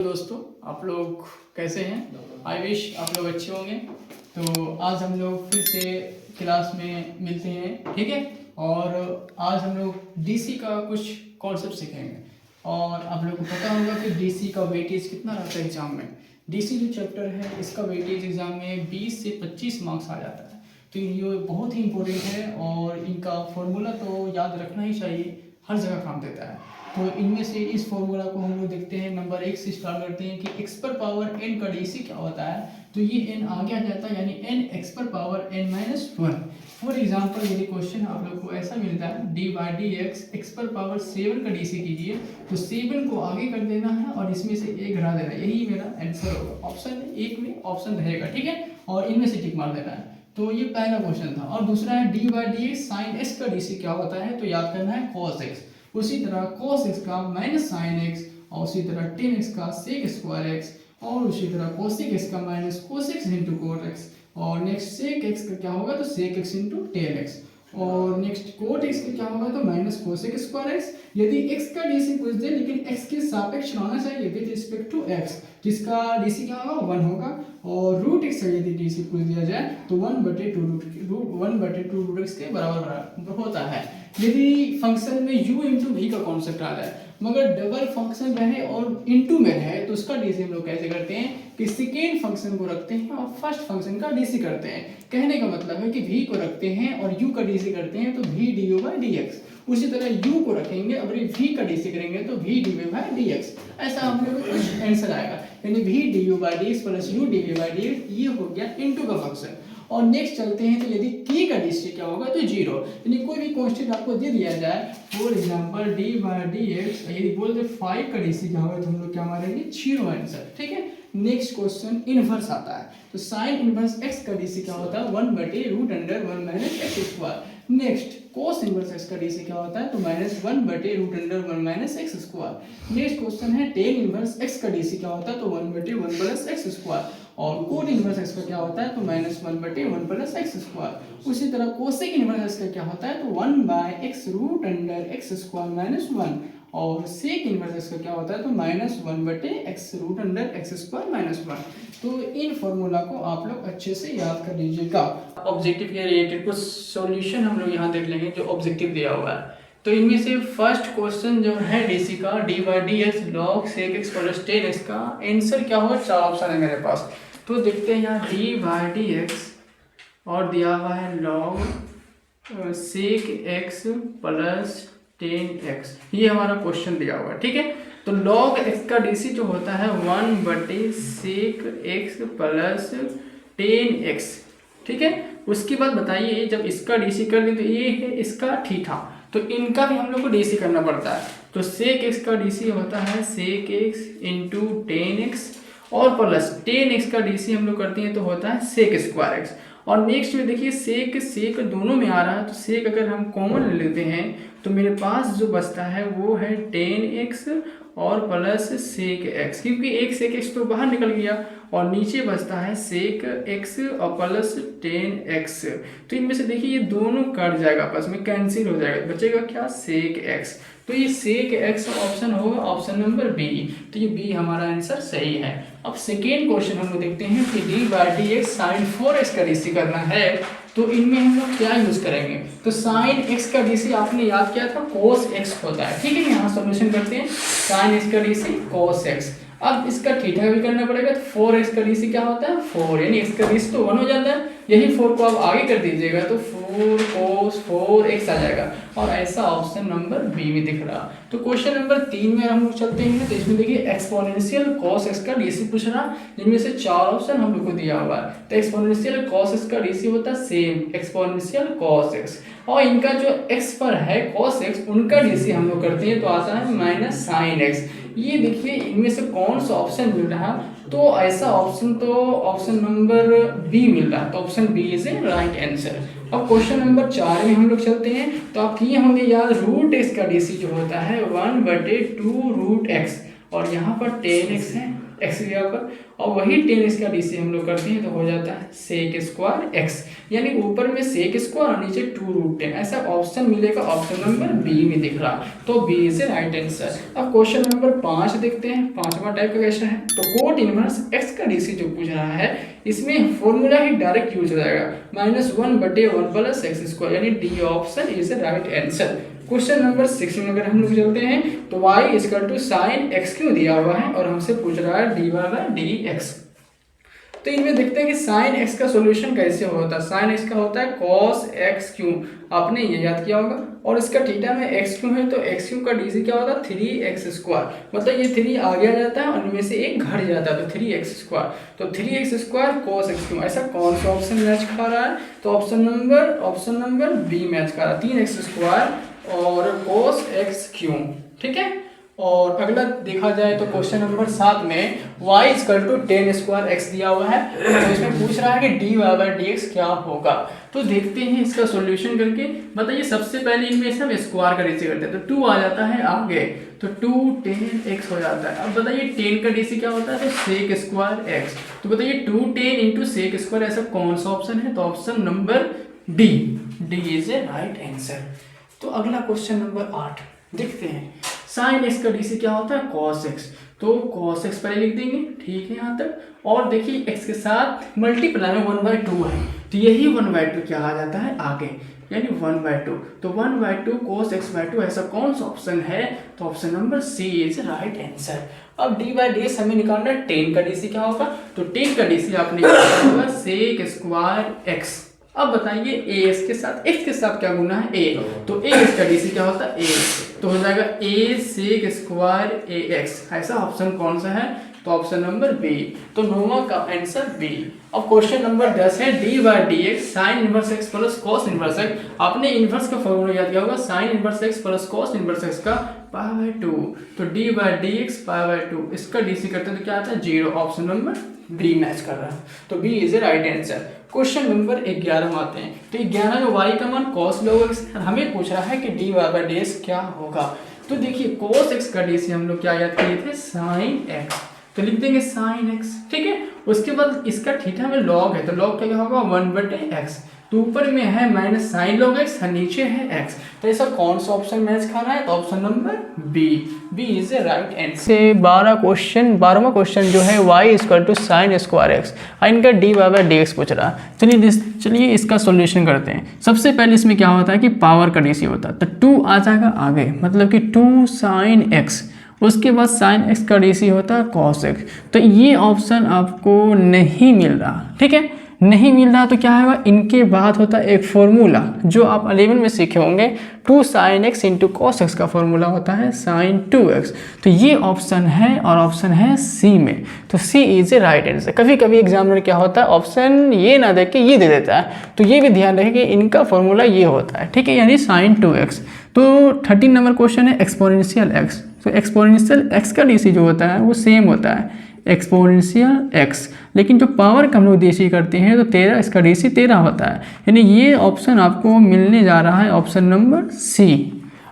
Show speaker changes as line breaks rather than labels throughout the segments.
दोस्तों, आप लोग कैसे हैं? आई विश आप लोग अच्छे होंगे। तो आज हम लोग फिर से क्लास में मिलते हैं, ठीक है। और आज हम लोग डीसी का कुछ कॉन्सेप्ट सीखेंगे। और आप लोग को पता होगा कि डीसी का वेटेज कितना रहता है एग्जाम में। डीसी जो चैप्टर है इसका वेटेज एग्जाम में 20 से 25 मार्क्स आ जाता है। तो ये बहुत ही इंपॉर्टेंट है और इनका फॉर्मूला तो याद रखना ही चाहिए, हर जगह काम देता है। तो इनमें से इस फॉर्मूला को हम लोग देखते हैं। नंबर 1 से स्टार्ट करते हैं कि x पर पावर n का डीसी क्या होता है। तो ये n आगे आ जाता है, यानी n x पर power n minus 1। For example यदि क्वेश्चन आप लोग को ऐसा मिलता है D by d x x पर पावर 7 का डीसी कीजिए, तो 7 को आगे कर देना है और इसमें से एक घटा देना है। यही मेरा आंसर होगा। ऑप्शन 1 में ऑप्शन रहेगा, ठीक है। और इनमें से टिक मार देना है। तो ये पहला क्वेश्चन था। और दूसरा है D by d x sine x का डीसी क्या होता है। तो याद करना है cos x। उसी तरह cos x का माइनस साइन x, और उसी तरह tan x का sec स्क्वायर x, और उसी तरह cosec x का minus cos x into cot x, और नेक्स्ट sec x का क्या होगा तो sec x into tan x, और नेक्स्ट cot x का क्या होगा तो माइनस cosec स्क्वायर x। यदि x का डीसी पूछ दे लेकिन x के सापेक्ष होना चाहिए विद रिस्पेक्ट टू x, जिसका डीसी क्या होगा 1 होगा। और रूट x का यदि डीसी पूछ दिया जाए तो 1/2 रूट x के बराबर होता है। यदि फंक्शन में u इंटू v का कॉन्सेप्ट आ जाए, मगर डबल फंक्शन रहे और इंटू में रहे, तो उसका डीसी हम लोग कैसे करते हैं कि सेकेंड फंक्शन को रखते हैं और फर्स्ट फंक्शन का डीसी करते हैं। कहने का मतलब है कि v को रखते हैं और u का डीसी करते हैं, तो v du बाई dx। उसी तरह u को रखेंगे और v का डीसी करेंगे तो v du बाई dx। ऐसा हम लोग को कुछ आंसर आएगा, यानी v du by dx plus u dv by dx, ये हो गया इंटू का फंक्शन। और नेक्स्ट चलते हैं, तो यदि k का डीसी क्या होगा तो 0। यानी कोई भी कांस्टेंट आपको दे दिया जाए, for example d by dx, यदि बोल दे 5 का डीसी क्या होगा तो हम लोग क्या मारेंगे 0 आंसर, ठीक है। नेक्स्ट क्वेश्चन इनवर्स आता है। तो साइन इनवर्स x का डीसी क्या होता है 1/√1 minus x square. Next cos inverse x का डीसी क्या होता है तो minus 1/√1 minus x square. Next question है टेन इनवर्स x का डीसी क्या होता है तो 1/1 प्लस x स्क्वायर। और कोट इनवर्स x का क्या होता है तो माइनस 1/1 प्लस x स्क्वायर। उसी तरह कोसेक इनवर्स x का क्या होता है तो 1/x√x स्क्वायर माइनस 1। और सेक इनवर्स x का क्या होता है तो माइनस 1/x√x स्क्वायर माइनस 1। तो इन फॉर्मूला को आप लोग अच्छे से याद कर लीजिएगा। ऑब्जेक्टिव के रिलेटेड कुछ सॉल्यूशन हम लोग यहाँ देख लेंगे जो ऑब्जेक्टिव दिया हुआ है। तो इनमें से फर्स्ट क्वेश्चन जो है डीसी का d by d x log sec x plus tan x का आंसर क्या होगा, 4 ऑप्शन है मेरे पास। तो देखते हैं यहाँ डी बाई डी एक्स और दिया हुआ है log sec x plus tan x, ये हमारा क्वेश्चन दिया हुआ है, ठीक है। तो लॉग एक्स का डीसी जो होता है 1/सेक एक्स प्लस टेन एक्स, ठीक है। उसके बाद बताइए जब इसका डीसी कर दें तो ये है इसका थीटा, तो इनका भी हम लोग को डीसी करना पड़ता है। तो सेक एक्स का डीसी होता है sec x into tan x, और प्लस टेन एक्स का डीसी हम लोग करते हैं तो होता है सेक स्क्वायर एक्स। और नेक्स्ट में देखिए सेक दोनों में आ रहा है, तो सेक अगर हम कॉमन ले लेते हैं तो मेरे पास जो बचता है वो है टेन एक्स और प्लस सेक एक्स, क्योंकि एक सेक एक्स तो बाहर निकल गया और नीचे बचता है सेक एक्स और प्लस टेन एक्स। तो इनमें से देखिए ये दोनों कट जाएगा, आपस में कैंसिल हो जाएगा, बचेगा क्या सेक एक्स। तो ये सेक एक्स ऑप्शन होगा ऑप्शन नंबर बी। तो ये बी हमारा आंसर सही है। अब सेकेंड क्वेश्चन हम लोग देखते हैं कि d by d x sine 4x का डीसी करना है, तो इनमें हम लोग क्या यूज करेंगे। तो साइन x का डीसी आपने याद किया था cos x होता है, ठीक है। यहाँ सॉल्यूशन करते हैं, साइन x का डीसी cos x। अब इसका थीटा भी करना पड़ेगा, तो 4x का डीसी क्या होता है 4, यानी x का डीसी तो 1 हो जाता है। यही 4 को आप आगे कर दीजिएगा तो 4 cos 4x आ जाएगा, और ऐसा ऑप्शन नंबर बी में दिख रहा। तो क्वेश्चन नंबर 3 में हम लोग चलते हैं। तो इसमें देखिए एक्सपोनेंशियल cos x का डीसी पूछ रहा, जिनमें से 4 ऑप्शन हम लोग को दिया हुआ है। तो एक्सपोनेंशियल cos x का डीसी होता है सेम एक्सपोनेंशियल cos x, और इनका जो x पर है cos x उनका डीसी हम लोग करते हैं तो आता है माइनस साइन x। ये देखिए इनमें से कौन सा ऑप्शन मिल रहा, तो ऐसा ऑप्शन तो ऑप्शन नंबर बी मिल रहा, तो option b is A right answer. अब क्वेश्चन नंबर 4 में हम लोग चलते हैं। तो आप किए होंगे याद रूट एक्स का डीसी जो होता है 1/2 रूट एक्स, और यहाँ पर 10x है x की जगह पर, और वही 10x का DC हम लोग करते हैं तो हो जाता है sec स्क्वायर x, यानी ऊपर में sec स्क्वायर और नीचे 2√10, ऐसा ऑप्शन मिलेगा ऑप्शन नंबर बी में दिख रहा, तो बी इज राइट आंसर। अब क्वेश्चन नंबर 5 देखते हैं, 5वां टाइप का कैसा है, तो कोट इनवर्स x का DC जो पूछ रहा है इसमें फॉर्मूला ही डायरेक्ट यूज हो जाएगा -1/1 + x स्क्वायर, यानी D option is right answer. Question number 6 में अगर हम लोग चलते हैं तो y = sin x क्यों दिया हुआ है और हमसे पूछ रहा है dy/dx। तो इनमें देखते हैं कि sin x का सॉल्यूशन कैसे होता है। sin x का होता है cos x3, आपने ये याद किया होगा, और इसका थीटा में x3 है तो x3 का DC क्या होता है 3x², मतलब ये 3 आगे आ जाता है और इनमें से एक घट जाता है तो 3x², तो 3x² cos x3, ऐसा कौन सा ऑप्शन मैच खा रहा है, तो ऑप्शन नंबर बी मैच खा रहा है, 3x² और cos x3, ठीक है। और अगला देखा जाए तो क्वेश्चन नंबर 7 में y = 10² दिया हुआ है, तो इसमें पूछ रहा है कि dy/dx क्या होगा। तो देखते हैं इसका सॉल्यूशन करके। बताइए सबसे पहले इनमें से हम स्क्वायर का DC करते हैं तो 2 आ जाता है आगे, तो 2 10x हो जाता है। अब बताइए 10 का DC क्या होता है, तो sec² x, तो बताइए 2 10 × sec², ऐसा कौन सा ऑप्शन है, तो option number D is a right answer. तो अगला क्वेश्चन नंबर 8 देखते हैं, sin x का DC क्या होता है cos x, तो cos x पहले लिख देंगे, ठीक है यहाँ तक, और देखिए x के साथ मल्टीप्लाई में 1/2 है, तो यही 1/2 क्या आ जाता है आगे, यानी 1/2, तो 1/2 cos x/2, ऐसा कौन सा ऑप्शन है, तो option number c is right answer. अब dy/dx हमें निकालना है, 10 का DC क्या होगा, तो 10 का DC आपने होगा sec² x। अब बताइए ax के साथ x के साथ क्या गुना है a, तो ax का DC क्या होता है a, तो हो जाएगा a sec² ax, ऐसा ऑप्शन कौन सा है, तो ऑप्शन नंबर बी, तो नोवा का आंसर बी। अब क्वेश्चन नंबर 10 है dy/dx sin inverse x + cos inverse x, आपने इनवर्स का फॉर्मूला याद किया होगा, sin inverse x + cos inverse x का π/2, तो dy/dx π/2, इसका DC करते हैं तो क्या आता है 0, ऑप्शन नंबर बी मैच कर रहा है, तो b is A right answer. Question number 11 में आते हैं, तो 11 में y का मान cos log x, हमें पूछ रहा है कि dy/dx क्या होगा। तो देखिए cos x का DC हम लोग क्या याद किए थे sin x, तो लिख देंगे sin x, ठीक है। उसके बाद इसका थीटा में log है, तो log क्या होगा 1/x, तो ऊपर में है -sin log x, नीचे है x, तो ऐसा कौन सा ऑप्शन मैच खा रहा है, तो option number b is A right answer. से 12वां क्वेश्चन जो है y = sin² x, इनका dy/dx पूछ रहा है। चलिए इसका सॉल्यूशन करते हैं। सबसे पहले इसमें क्या होता है कि पावर का DC होता है, तो 2 आ जाएगा आगे, मतलब कि 2 sin x, उसके बाद sin x का DC होता है cos x, तो ये ऑप्शन आपको नहीं मिल रहा, ठीक है, नहीं मिल रहा, तो क्या होगा, इनके बाद होता है एक फॉर्मूला जो आप 11 में सीखे होंगे, 2 sin x × cos x का फॉर्मूला होता है sin 2x, तो ये ऑप्शन है और ऑप्शन है सी में, तो सी इज ए राइट आंसर। कभी कभी एग्जामिनर क्या होता है ऑप्शन ये ना दे के ये दे देता है, तो ये भी ध्यान रखें कि इनका फॉर्मूला ये होता है, ठीक है, यानी sin 2x। तो 13 नंबर क्वेश्चन है एक्सपोनेंशियल x, तो एक्सपोनेंशियल x का DC जो होता है वो सेम होता है एक्सपोनेंशियल x, लेकिन जो पावर का हम लोग DC करते हैं तो 13, इसका DC 13 होता है, यानी ये ऑप्शन आपको मिलने जा रहा है ऑप्शन नंबर सी।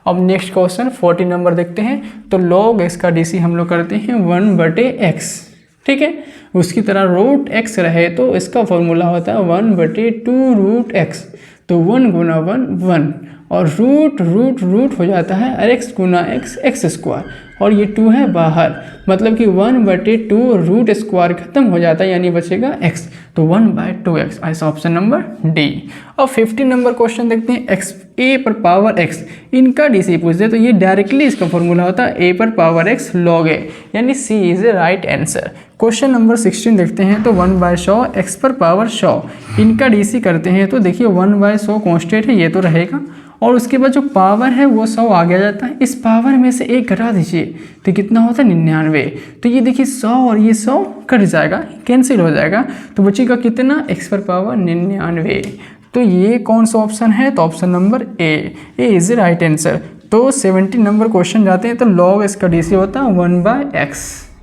अब नेक्स्ट क्वेश्चन 14 नंबर देखते हैं, तो log x का DC हम लोग करते हैं 1/x, ठीक है, उसकी तरह √x रहे तो इसका फॉर्मूला होता है 1/2√x, तो 1 × 1 1, और रूट हो जाता है x × x² और ये 2 है बाहर, मतलब कि 1/2√² खत्म हो जाता है, यानी बचेगा x, तो 1/2x, ऐसा ऑप्शन नंबर डी। अब 15 नंबर क्वेश्चन देखते हैं, a⁴x, इनका DC पूछ दे तो ये डायरेक्टली इसका फॉर्मूला होता है a⁴x log a, यानी C is A right answer. Question number 16 देखते हैं, तो 1/100 x⁴100, इनका DC करते हैं तो देखिए 1/100 कांस्टेंट है, ये तो रहेगा, और उसके बाद जो पावर है वो 100 आ गया जाता है, इस पावर में से 1 घटा दीजिए तो कितना होता है 99, तो ये देखिए 100 और ये 100 कट जाएगा, कैंसिल हो जाएगा, तो बचेगा कितना x⁴99, तो ये कौन सा ऑप्शन है, तो option number A is right answer. तो 17 नंबर क्वेश्चन जाते हैं, तो log x का DC होता है 1/x,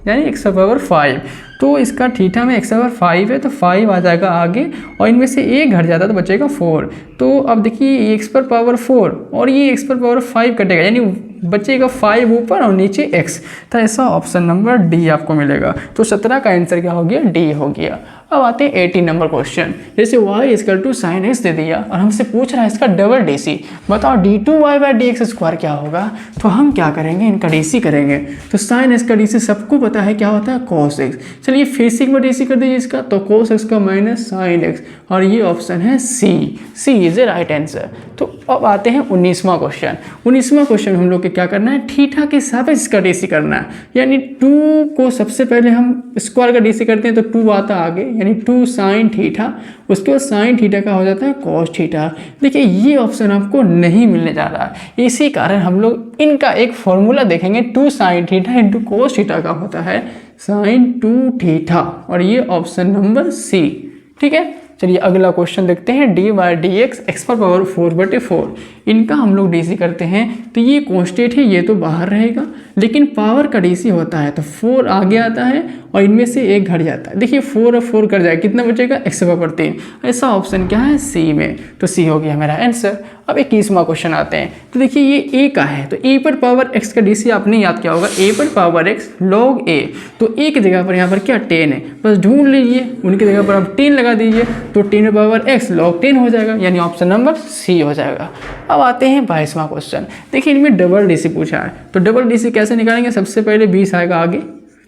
यानी x⁴5, तो इसका थीटा में x⁴5 है तो 5 आ जाएगा आगे, और इनमें से 1 घट जाता है तो बचेगा 4, तो अब देखिए ये x⁴4 और ये x⁴5 कटेगा, यानी बचेगा 5 ऊपर और नीचे x, तो ऐसा ऑप्शन नंबर डी आपको मिलेगा। तो 17 का आंसर क्या हो गया, डी हो गया। अब आते हैं 18 नंबर क्वेश्चन। जैसे y equal to sine x दे दिया और हमसे पूछ रहा है इसका डबल डीसी, बताओ d2y/dx² क्या होगा। तो हम क्या करेंगे, इनका डीसी करेंगे। तो साइन एक्स का डीसी सबको पता है क्या होता है, कॉस एक्स। चलिए फिर से एक बार डीसी कर दीजिए इसका, तो कॉस एक्स का माइनस साइन एक्स, और ये ऑप्शन है सी इज ए राइट आंसर। तो अब आते हैं 19वां क्वेश्चन। 19वां क्वेश्चन हम लोग को क्या करना है, थीटा के सापेक्ष इसका डीसी करना है। यानी 2 को सबसे पहले हम स्क्वायर का डीसी करते हैं तो 2 आता आगे, यानी 2 साइन थीटा, उसके बाद साइन थीटा का हो जाता है कॉस थीटा। देखिए ये ऑप्शन आपको नहीं मिलने जा रहा है, इसी कारण हम लोग इनका एक फॉर्मूला देखेंगे। 2 sine theta into cos theta का होता है साइन 2 थीटा, और ये ऑप्शन नंबर सी। ठीक है, चलिए अगला क्वेश्चन देखते हैं। dy/dx x⁴/4, इनका हम लोग डीसी करते हैं तो ये कांस्टेंट है, ये तो बाहर रहेगा, लेकिन पावर का डीसी होता है तो 4 आगे आता है और इनमें से एक घट जाता है। देखिए 4 और 4 कट जाएगा, कितना बचेगा, x⁴। ऐसा ऑप्शन क्या है, सी में, तो सी हो गया मेरा आंसर। अब 21वां क्वेश्चन आते हैं। तो देखिए ये a का है, तो a पर पावर x का डीसी आपने याद किया होगा, a पर पावर x log a, तो a की जगह पर यहाँ पर क्या 10 है, बस ढूंढ लीजिए, उनकी जगह पर आप 10 लगा दीजिए, तो 10 पावर x log 10 हो जाएगा, यानी ऑप्शन नंबर सी हो जाएगा। अब आते हैं 22वां क्वेश्चन। देखिए इनमें डबल डीसी पूछा है, तो डबल डीसी कैसे निकालेंगे, सबसे पहले 20 आएगा आगे,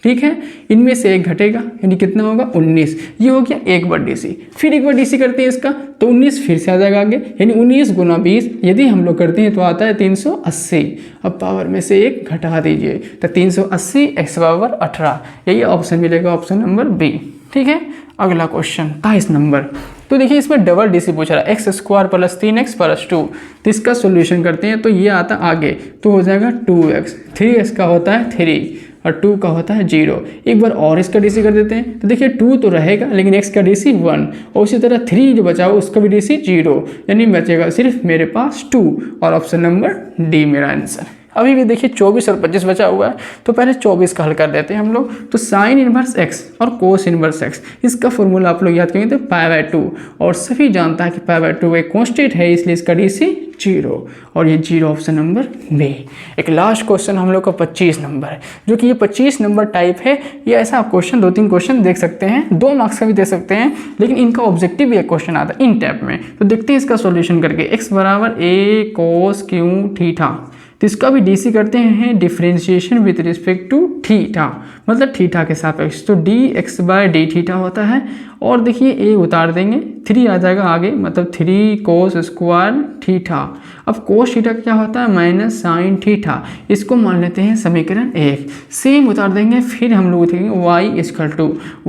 ठीक है, इनमें से एक घटेगा, यानी कितना होगा 19, ये हो गया एक बार डीसी। फिर एक बार डीसी करते हैं इसका, तो 19 फिर से आ जाएगा आगे, यानी 19 × 20 यदि हम लोग करते हैं तो आता है 380। अब पावर में से एक घटा दीजिए, तो 380 x⁻18, यही ऑप्शन मिलेगा, ऑप्शन नंबर बी। ठीक है, अगला क्वेश्चन 23 नंबर। तो देखिए इसमें डबल डीसी पूछ रहा है, x² + 3x + 2, तो इसका सोल्यूशन करते हैं तो ये आता आगे, तो हो जाएगा 2x, 3x का होता है 3 और 2 का होता है 0। एक बार और इसका डीसी कर देते हैं, तो देखिए 2 तो रहेगा लेकिन x का डीसी 1, और उसी तरह 3 जो बचा हुआ उसका भी डीसी 0, यानी बचेगा सिर्फ मेरे पास 2, और ऑप्शन नंबर डी मेरा आंसर। अभी भी देखिए 24 और 25 बचा हुआ है, तो पहले 24 का हल कर देते हैं हम लोग। तो साइन इनवर्स x और कोस इनवर्स x, इसका फॉर्मूला आप लोग याद करेंगे तो π/2, और सभी जानता है कि π/2 एक कांस्टेंट है, इसलिए इसका डीसी 0, और ये 0 ऑप्शन नंबर बी। एक लास्ट क्वेश्चन हम लोग का 25 नंबर है, जो कि ये 25 नंबर टाइप है। ये ऐसा आप क्वेश्चन 2-3 क्वेश्चन देख सकते हैं, 2 मार्क्स का भी दे सकते हैं, लेकिन इनका ऑब्जेक्टिव भी एक क्वेश्चन आता है इन टाइप में। तो देखते हैं इसका सॉल्यूशन करके, x = a cos q theta, तो इसका भी डीसी करते हैं differentiation with respect to theta, मतलब थीटा के सापेक्ष, तो dx/d थीटा होता है। और देखिए a उतार देंगे, 3 आ जाएगा आगे, मतलब 3 cos² थीटा। अब cos थीटा क्या होता है, माइनस साइन थीटा, इसको मान लेते हैं समीकरण 1। सेम उतार देंगे, फिर हम लोग देखेंगे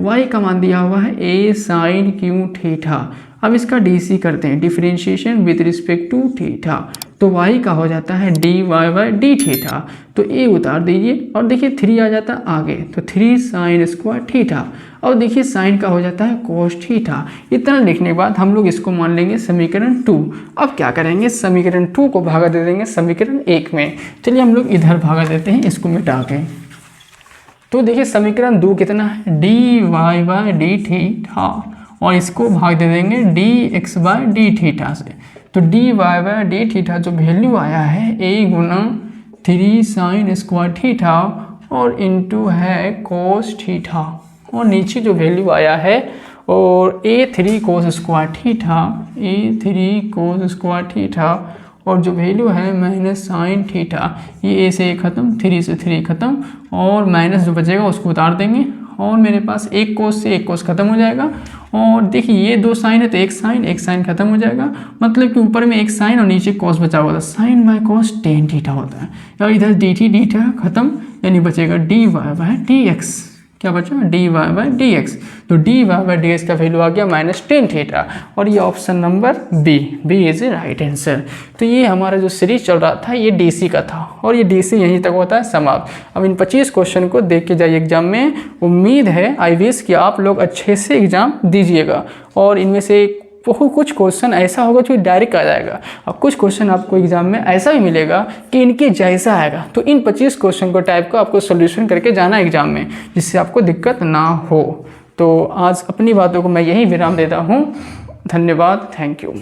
y का मान दिया हुआ है a sin q थीटा। अब इसका डीसी करते हैं differentiation with respect to theta, तो y का हो जाता है dy/d थीटा, तो a उतार दीजिए, और देखिए 3 आ जाता है आगे, तो 3 sin² थीटा, और देखिए साइन का हो जाता है cos थीटा। इतना लिखने के बाद हम लोग इसको मान लेंगे समीकरण 2। अब क्या करेंगे, समीकरण 2 को भागा दे देंगे समीकरण 1 में। चलिए हम लोग इधर भागा देते हैं इसको मिटा के, तो देखिए समीकरण 2 कितना है, dy/d थीटा, और इसको भाग दे देंगे dx/d थीटा से। तो dy/d थीटा जो वैल्यू आया है a × 3 sin² थीटा और इंटू है cos थीटा, और नीचे जो वैल्यू आया है और a3 cos² theta, a3 cos² theta, और जो वैल्यू है माइनस साइन थीटा, ये a से a खत्म, 3 से 3 खत्म, और माइनस जो बचेगा उसको उतार देंगे, और मेरे पास एक कोस से एक कोस खत्म हो जाएगा। और देखिए ये 2 साइन है तो एक साइन खत्म हो जाएगा, मतलब कि ऊपर में एक साइन और नीचे कॉस बचा हुआ था, sin/cos tan थीटा होता है, और इधर dt खत्म, यानी बचेगा dy/dx। क्या बचा, dy/dx, तो dy/dx का वैल्यू आ गया -tan थीटा, और ये option number b is A right answer. तो ये हमारा जो सीरीज चल रहा था ये डीसी का था, और ये डीसी यहीं तक होता है समाप्त। अब इन 25 क्वेश्चन को देख के जाइए एग्जाम में, उम्मीद है आई विश कि आप लोग अच्छे से एग्जाम दीजिएगा, और इनमें से कुछ क्वेश्चन ऐसा होगा जो डायरेक्ट आ जाएगा, और कुछ क्वेश्चन आपको एग्जाम में ऐसा ही मिलेगा कि इनके जैसा आएगा। तो इन 25 क्वेश्चन को टाइप को आपको सॉल्यूशन करके जाना एग्जाम में, जिससे आपको दिक्कत ना हो। तो आज अपनी बातों को मैं यही विराम देता हूँ। धन्यवाद, थैंक यू।